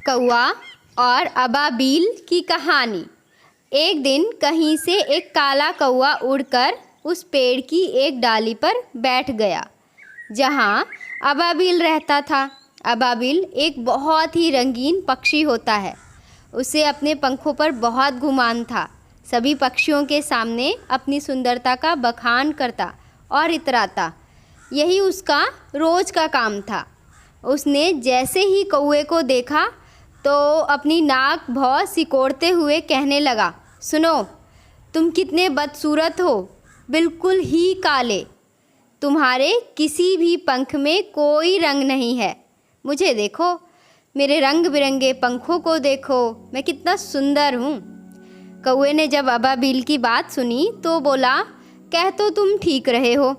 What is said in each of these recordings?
कौआ और अबाबील की कहानी। एक दिन कहीं से एक काला कौआ उड़कर उस पेड़ की एक डाली पर बैठ गया जहाँ अबाबील रहता था। अबाबील एक बहुत ही रंगीन पक्षी होता है। उसे अपने पंखों पर बहुत गुमान था। सभी पक्षियों के सामने अपनी सुंदरता का बखान करता और इतराता। यही उसका रोज़ का काम था। उसने जैसे ही कौए को देखा तो अपनी नाक भौं सिकोड़ते हुए कहने लगा, सुनो, तुम कितने बदसूरत हो, बिल्कुल ही काले। तुम्हारे किसी भी पंख में कोई रंग नहीं है। मुझे देखो, मेरे रंग बिरंगे पंखों को देखो, मैं कितना सुंदर हूँ। कौए ने जब अबाबील की बात सुनी तो बोला, कह तो तुम ठीक रहे हो,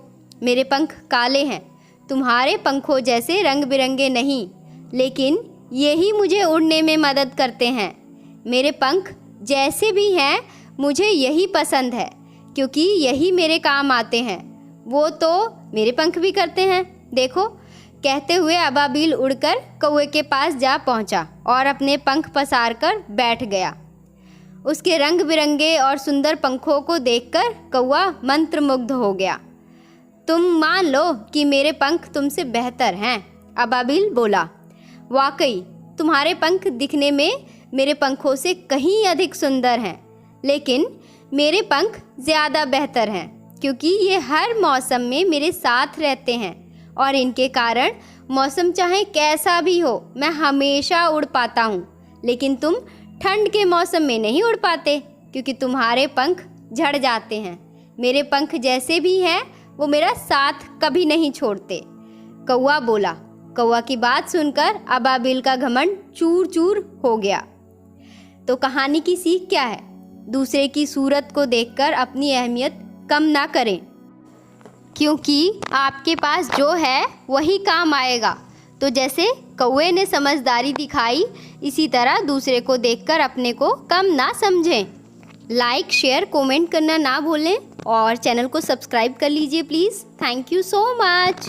मेरे पंख काले हैं, तुम्हारे पंखों जैसे रंग बिरंगे नहीं, लेकिन यही मुझे उड़ने में मदद करते हैं। मेरे पंख जैसे भी हैं मुझे यही पसंद है, क्योंकि यही मेरे काम आते हैं। वो तो मेरे पंख भी करते हैं, देखो। कहते हुए अबाबील उड़कर कौए के पास जा पहुंचा और अपने पंख पसार कर बैठ गया। उसके रंग बिरंगे और सुंदर पंखों को देखकर कौआ मंत्रमुग्ध हो गया। तुम मान लो कि मेरे पंख तुमसे बेहतर हैं, अबाबील बोला। वाकई तुम्हारे पंख दिखने में मेरे पंखों से कहीं अधिक सुंदर हैं, लेकिन मेरे पंख ज़्यादा बेहतर हैं, क्योंकि ये हर मौसम में मेरे साथ रहते हैं और इनके कारण मौसम चाहे कैसा भी हो मैं हमेशा उड़ पाता हूँ। लेकिन तुम ठंड के मौसम में नहीं उड़ पाते, क्योंकि तुम्हारे पंख झड़ जाते हैं। मेरे पंख जैसे भी हैं वो मेरा साथ कभी नहीं छोड़ते, कौआ बोला। कौआ की बात सुनकर अबाबील का घमंड चूर चूर हो गया। तो कहानी की सीख क्या है? दूसरे की सूरत को देखकर अपनी अहमियत कम ना करें, क्योंकि आपके पास जो है वही काम आएगा। तो जैसे कौए ने समझदारी दिखाई, इसी तरह दूसरे को देखकर अपने को कम ना समझें। लाइक, शेयर, कमेंट करना ना भूलें और चैनल को सब्सक्राइब कर लीजिए please. Thank you so much.